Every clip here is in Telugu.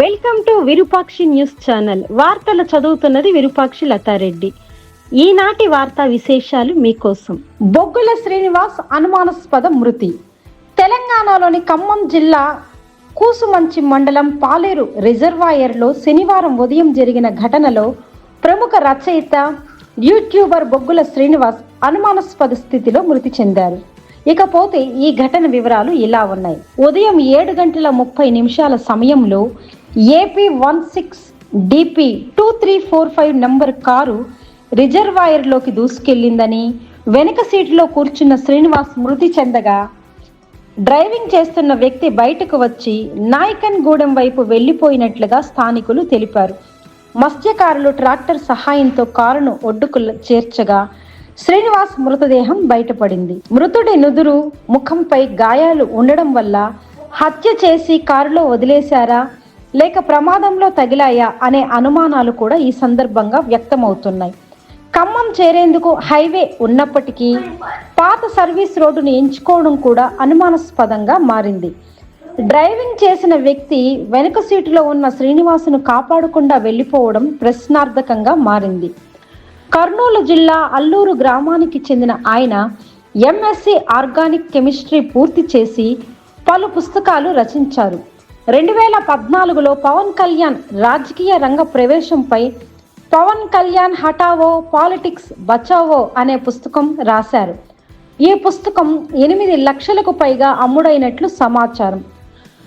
Welcome to Virupakshi news channel. వార్తలు చదువుతున్నది విరూపాక్షి లతారెడ్డి. ఈనాటి వార్తా విశేషాలు మీకోసం. బొగ్గుల శ్రీనివాస్ అనుమానాస్పద మృతి. తెలంగాణలోని ఖమ్మం జిల్లా కూసుమంచి మండలం పాలేరు రిజర్వాయర్లో శనివారం ఉదయం జరిగిన ఘటనలో ప్రముఖ రచయిత యూట్యూబర్ బొగ్గుల శ్రీనివాస్ అనుమానాస్పద స్థితిలో మృతి చెందారు. ఇకపోతే ఈ ఘటన వివరాలు ఇలా ఉన్నాయి. ఉదయం 7:30 సమయంలో ఏపీ 16 DP 2345 నంబర్ కారు రిజర్వాయర్లోకి దూసుకెళ్లిందని, వెనక సీటులో కూర్చున్న శ్రీనివాస్ మృతి చెందగా డ్రైవింగ్ చేస్తున్న వ్యక్తి బయటకు వచ్చి నాయకన్ గూడెం వైపు వెళ్లిపోయినట్లుగా స్థానికులు తెలిపారు. మత్స్యకారులు ట్రాక్టర్ సహాయంతో కారును ఒడ్డుకు చేర్చగా శ్రీనివాస్ మృతదేహం బయటపడింది. మృతుడి నుదురు, ముఖంపై గాయాలు ఉండడం వల్ల హత్య చేసి కారులో వదిలేశారా లేక ప్రమాదంలో తగిలాయా అనే అనుమానాలు కూడా ఈ సందర్భంగా వ్యక్తమవుతున్నాయి. ఖమ్మం చేరేందుకు హైవే ఉన్నప్పటికీ పాత సర్వీస్ రోడ్డును ఎంచుకోవడం కూడా అనుమానాస్పదంగా మారింది. డ్రైవింగ్ చేసిన వ్యక్తి వెనుక సీటులో ఉన్న శ్రీనివాసును కాపాడకుండా వెళ్లిపోవడం ప్రశ్నార్థకంగా మారింది. కర్నూలు జిల్లా అల్లూరు గ్రామానికి చెందిన ఆయన MSc ఆర్గానిక్ కెమిస్ట్రీ పూర్తి చేసి పలు పుస్తకాలు రచించారు. 2014లో పవన్ కళ్యాణ్ రాజకీయ రంగ ప్రవేశంపై పవన్ కళ్యాణ్ హఠావో పాలిటిక్స్ బచావో అనే పుస్తకం రాశారు. ఈ పుస్తకం 8 లక్షలకు పైగా అమ్ముడైనట్లు సమాచారం.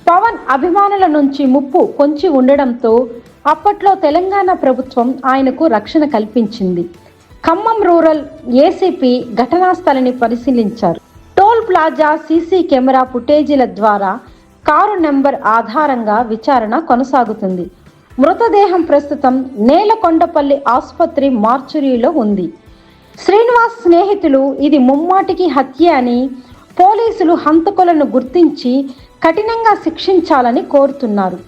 పవన్ అభిమానుల నుంచి ముప్పు పొంచి ఉండడంతో అప్పట్లో తెలంగాణ ప్రభుత్వం ఆయనకు రక్షణ కల్పించింది. ఖమ్మం రూరల్ ఏసీపీ ఘటనా స్థలిని పరిశీలించారు. టోల్ ప్లాజా సీసీ కెమెరా ఫుటేజీల ద్వారా కారు నెంబర్ ఆధారంగా విచారణ కొనసాగుతుంది. మృతదేహం ప్రస్తుతం నేలకొండపల్లి ఆసుపత్రి మార్చురీలో ఉంది. శ్రీనివాస్ స్నేహితులు ఇది ముమ్మాటికి హత్య అని, పోలీసులు హంతకులను గుర్తించి కఠినంగా శిక్షించాలని కోరుతున్నారు.